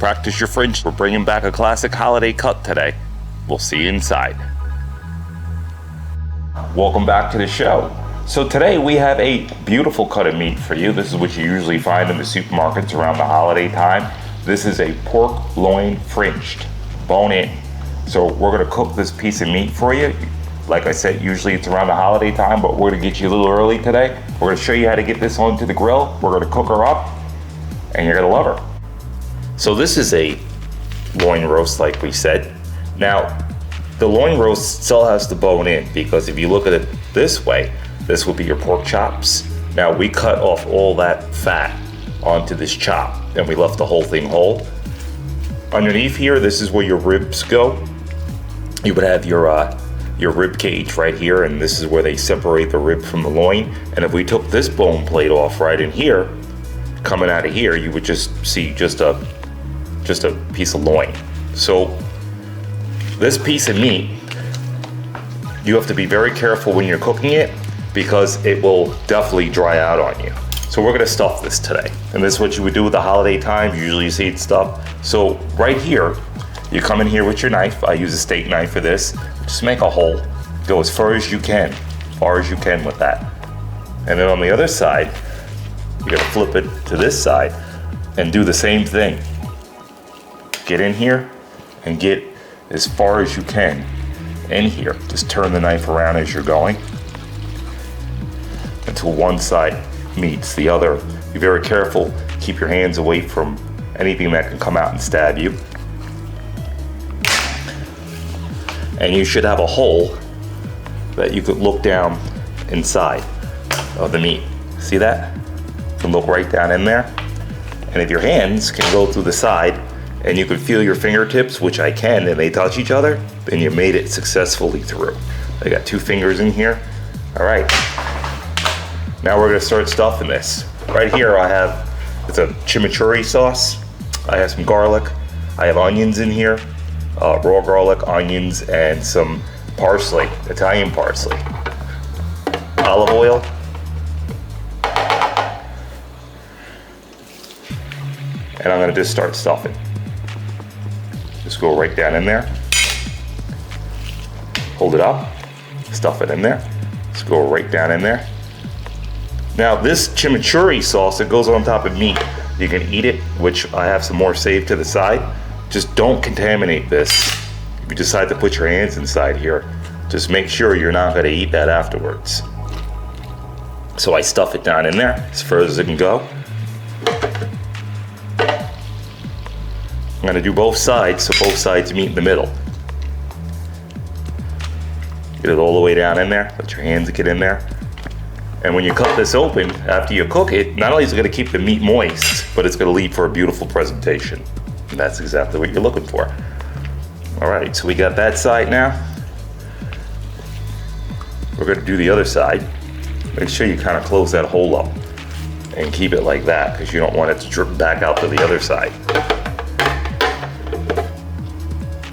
Practice your French. We're bringing back a classic holiday cut today. We'll see you inside. Welcome back to the show. So today we have a beautiful cut of meat for you. This is what you usually find in the supermarkets around the holiday time. This is a pork loin Frenched, bone in. So we're gonna cook this piece of meat for you. Like I said, usually it's around the holiday time, but we're gonna get you a little early today. We're gonna show you how to get this onto the grill. We're gonna cook her up, and you're gonna love her. So this is a loin roast, like we said. Now, the loin roast still has the bone in, because if you look at it this way, this will be your pork chops. Now, we cut off all that fat onto this chop, and we left the whole thing whole. Underneath here, this is where your ribs go. You would have your rib cage right here, and this is where they separate the rib from the loin. And if we took this bone plate off right in here, coming out of here, you would just see just a piece of loin. So this piece of meat, you have to be very careful when you're cooking it, because it will definitely dry out on you. So we're gonna stuff this today. And this is what you would do with the holiday time. Usually you see it stuffed. So right here, you come in here with your knife. I use a steak knife for this. Just make a hole. Go as far as you can with that. And then on the other side, you're gonna flip it to this side and do the same thing. Get in here and get as far as you can in here. Just turn the knife around as you're going until one side meets the other. Be very careful. Keep your hands away from anything that can come out and stab you. And you should have a hole that you could look down inside of the meat. See that? You can look right down in there. And if your hands can go through the side and you can feel your fingertips, which I can, and they touch each other, then you made it successfully through. I got 2 fingers in here. All right. Now we're gonna start stuffing this. Right here it's a chimichurri sauce. I have some garlic. I have onions in here. Raw garlic, onions, and some parsley, Italian parsley. Olive oil. And I'm gonna just start stuffing. Just go right down in there. Hold it up, stuff it in there. Just go right down in there. Now this chimichurri sauce that goes on top of meat, you can eat it, which I have some more saved to the side. Just don't contaminate this. If you decide to put your hands inside here, just make sure you're not gonna eat that afterwards. So I stuff it down in there as far as it can go. I'm gonna do both sides, so both sides meet in the middle. Get it all the way down in there, let your hands get in there. And when you cut this open, after you cook it, not only is it gonna keep the meat moist, but it's gonna leave for a beautiful presentation. And that's exactly what you're looking for. All right, so we got that side now. We're gonna do the other side. Make sure you kind of close that hole up and keep it like that, because you don't want it to drip back out to the other side.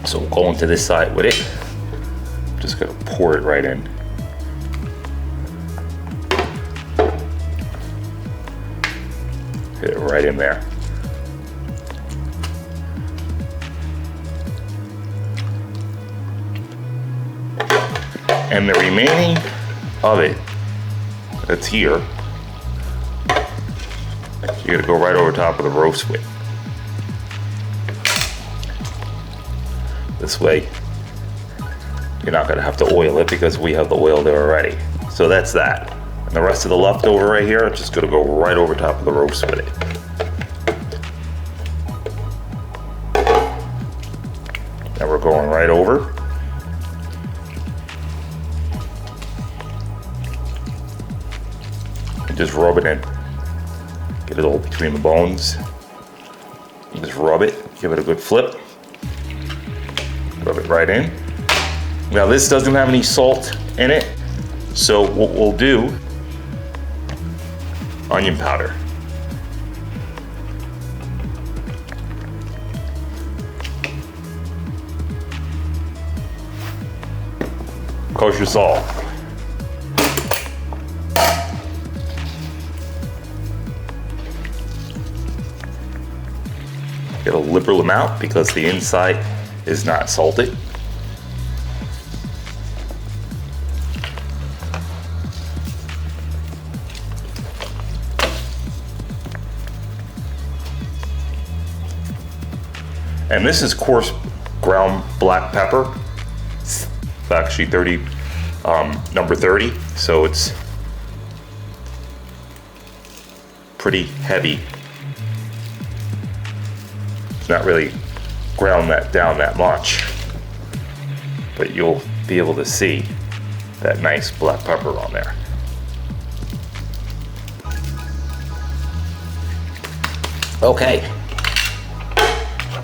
So we'll go into this side with it. Just gonna pour it right in. Hit it right in there. And the remaining of it that's here, you're gonna go right over top of the roast with. This way, you're not gonna have to oil it because we have the oil there already. So that's that. And the rest of the leftover right here, just gonna go right over top of the roast with it. Now we're going right over. And just rub it in. Get it all between the bones. And just rub it, give it a good flip. Rub it right in. Now this doesn't have any salt in it, so what we'll do, onion powder. Kosher salt. Get a liberal amount because the inside is not salted. And this is coarse ground black pepper. It's actually number 30, so it's pretty heavy. It's not really ground that down that much, but you'll be able to see that nice black pepper on there. Okay.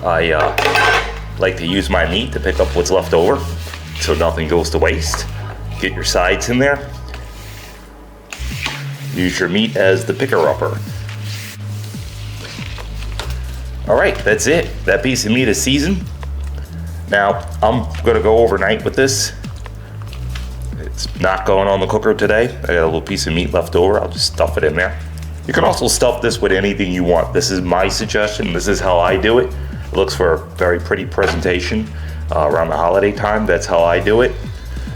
I like to use my meat to pick up what's left over so nothing goes to waste. Get your sides in there. Use your meat as the picker-upper. All right, that's it. That piece of meat is seasoned. Now, I'm gonna go overnight with this. It's not going on the cooker today. I got a little piece of meat left over. I'll just stuff it in there. You can also stuff this with anything you want. This is my suggestion. This is how I do it. It looks for a very pretty presentation around the holiday time. That's how I do it.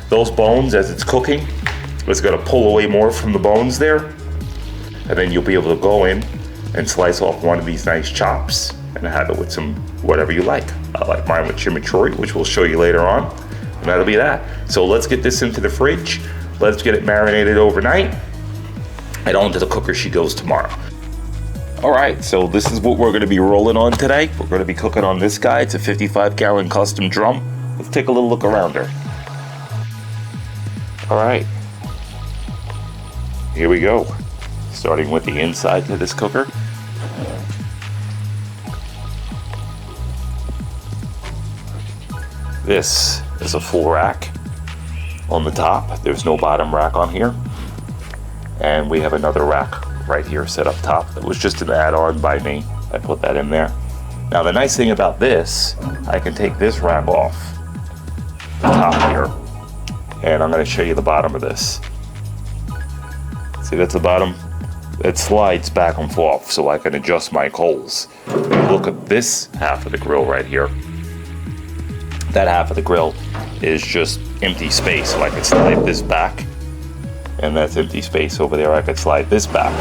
Those bones, as it's cooking, it's gonna pull away more from the bones there. And then you'll be able to go in and slice off one of these nice chops and have it with some whatever you like. I like mine with chimichurri, which we'll show you later on. And that'll be that. So let's get this into the fridge. Let's get it marinated overnight. And on to the cooker she goes tomorrow. All right, so this is what we're gonna be rolling on today. We're gonna be cooking on this guy. It's a 55-gallon custom drum. Let's take a little look around her. All right, here we go. Starting with the inside to this cooker. This is a full rack on the top. There's no bottom rack on here. And we have another rack right here set up top. It was just an add-on by me. I put that in there. Now the nice thing about this, I can take this rack off the top here, and I'm going to show you the bottom of this. See, that's the bottom. It slides back and forth so I can adjust my coals. Look at this half of the grill right here. That half of the grill is just empty space, so I can slide this back. And that's empty space over there. I could slide this back.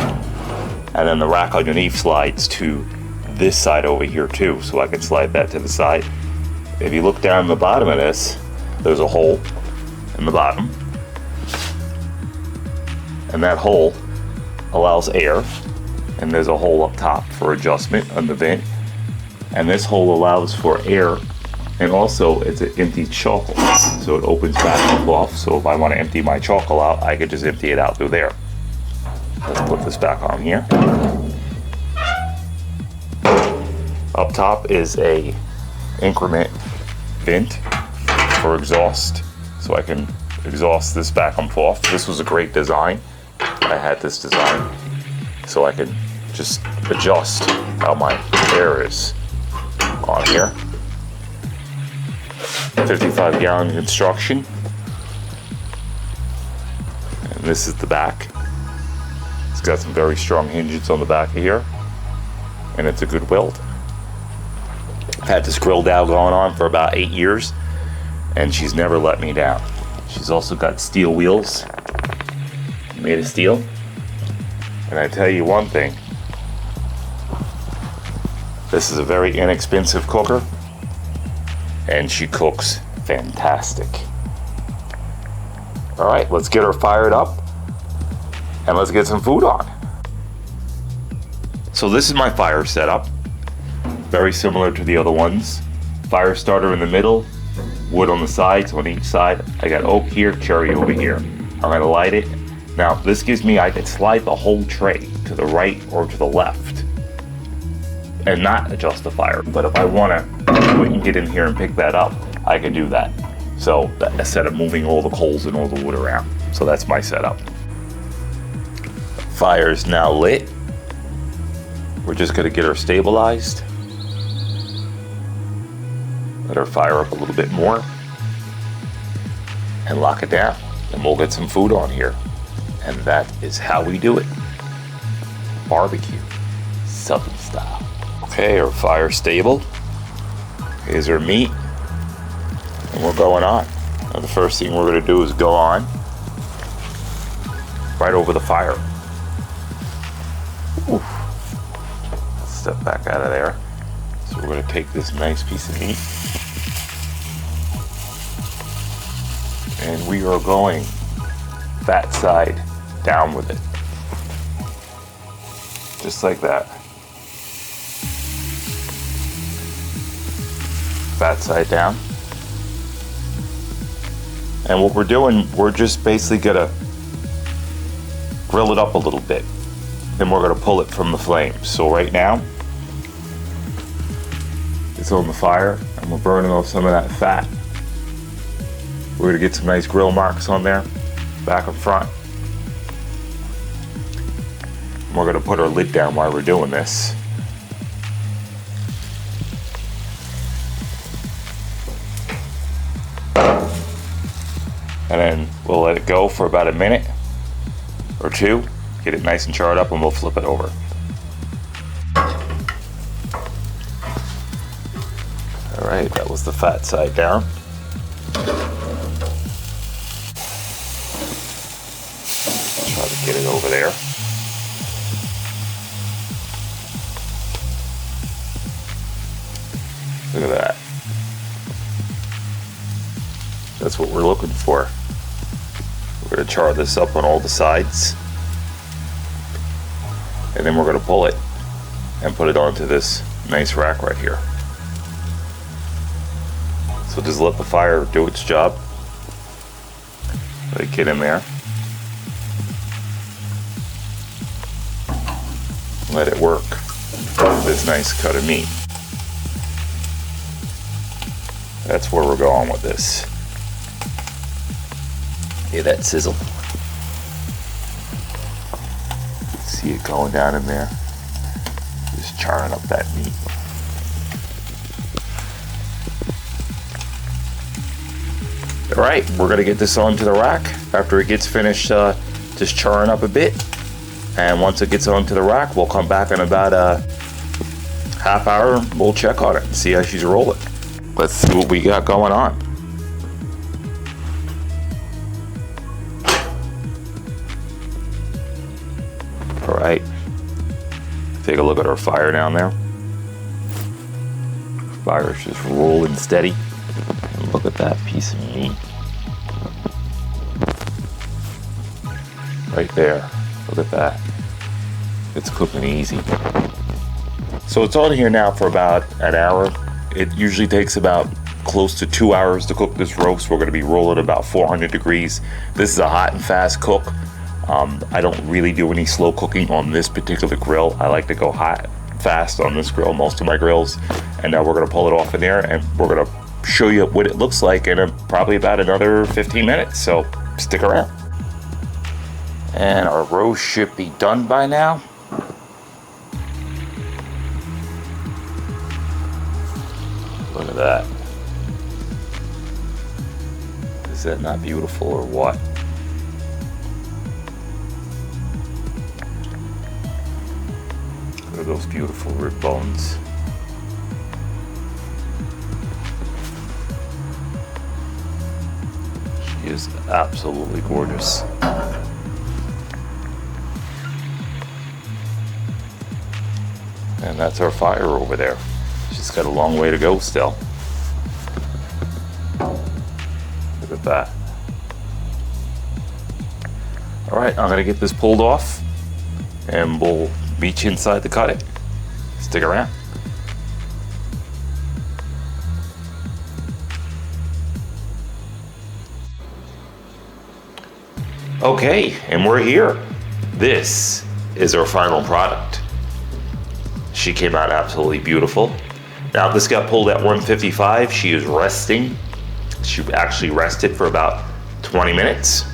And then the rack underneath slides to this side over here too, so I can slide that to the side. If you look down the bottom of this, there's a hole in the bottom. And that hole allows air. And there's a hole up top for adjustment on the vent. And this hole allows for air. And also, it's an empty charcoal, so it opens back and forth. So if I want to empty my charcoal out, I could just empty it out through there. Let's put this back on here. Up top is a increment vent for exhaust, so I can exhaust this back and forth. This was a great design. I had this design, so I can just adjust how my air is on here. 55-gallon construction. And this is the back. It's got some very strong hinges on the back of here. And it's a good weld. I've had this grill now going on for about 8 years, and she's never let me down. She's also got steel wheels, made of steel. And I tell you one thing, this is a very inexpensive cooker, and she cooks fantastic. All right, let's get her fired up and let's get some food on. So this is my fire setup, very similar to the other ones. Fire starter in the middle, wood on the sides, on each side. I got oak here, cherry over here. I'm gonna light it. Now this gives me, I can slide the whole tray to the right or to the left and not adjust the fire. But if I wanna we can get in here and pick that up, I can do that. So instead of moving all the coals and all the wood around. So that's my setup. Fire's now lit. We're just gonna get her stabilized. Let her fire up a little bit more and lock it down. And we'll get some food on here. And that is how we do it. Barbecue, Southern style. Okay, our fire stable. Here's our meat. And we're going on. Now the first thing we're going to do is go on right over the fire. Oof. Let's step back out of there. So we're going to take this nice piece of meat. And we are going fat side down with it. Just like that. Fat side down. And what we're doing, we're just basically gonna grill it up a little bit. Then we're gonna pull it from the flames. So right now, it's on the fire and we're burning off some of that fat. We're gonna get some nice grill marks on there, back and front. We're gonna put our lid down while we're doing this. And then we'll let it go for about a minute or two, get it nice and charred up, and we'll flip it over. All right, that was the fat side down. Try to get it over there. Look at that. That's what we're looking for. We're going to char this up on all the sides. And then we're going to pull it and put it onto this nice rack right here. So just let the fire do its job. Let it get in there. Let it work with this nice cut of meat. That's where we're going with this. Hear that sizzle? See it going down in there. Just charring up that meat. All right, we're gonna get this onto the rack after it gets finished just charring up a bit. And once it gets onto the rack, we'll come back in about a half hour. We'll check on it and see how she's rolling. Let's see what we got going on. All right, take a look at our fire down there. Fire's just rolling steady. And look at that piece of meat. Right there, look at that. It's cooking easy. So it's on here now for about an hour. It usually takes about close to 2 hours to cook this roast. We're gonna be rolling about 400 degrees. This is a hot and fast cook. I don't really do any slow cooking on this particular grill. I like to go hot, fast on this grill, most of my grills. And now we're gonna pull it off in there and we're gonna show you what it looks like in probably about another 15 minutes. So stick around. And our roast should be done by now. Look at that. Is that not beautiful or what? Look at those beautiful rib bones. She is absolutely gorgeous. And that's our fire over there. She's got a long way to go still. Look at that. All right, I'm gonna get this pulled off and we'll meet you inside to cut it. Stick around. Okay, and we're here. This is our final product. She came out absolutely beautiful. Now this got pulled at 155. She is resting. She actually rested for about 20 minutes.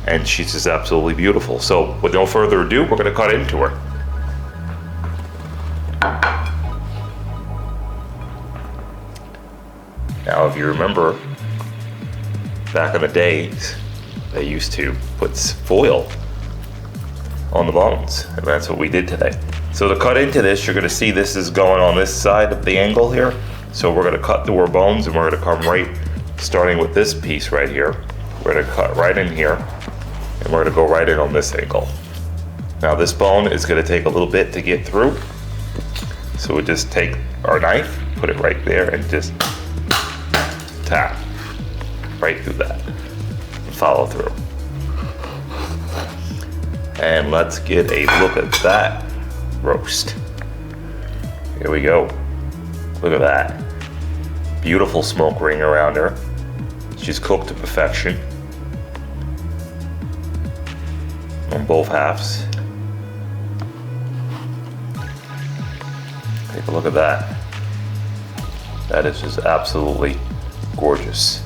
And she's just absolutely beautiful. So with no further ado, we're gonna cut into her. Now if you remember, back in the days, they used to put foil on the bones, and that's what we did today. So to cut into this, you're gonna see this is going on this side of the angle here. So we're gonna cut through our bones, and we're gonna come right, starting with this piece right here. We're gonna cut right in here, and we're gonna go right in on this angle. Now this bone is gonna take a little bit to get through. So we just take our knife, put it right there, and just tap right through that, and follow through. And let's get a look at that roast. Here we go. Look at that. Beautiful smoke ring around her. She's cooked to perfection on both halves. Take a look at that. That is just absolutely gorgeous.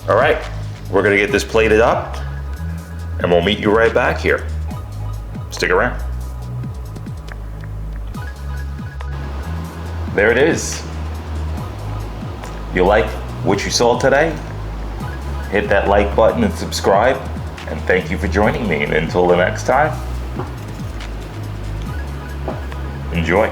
All right, we're gonna get this plated up, and we'll meet you right back here. Stick around. There it is. You like what you saw today? Hit that like button and subscribe, and thank you for joining me. And until the next time, enjoy.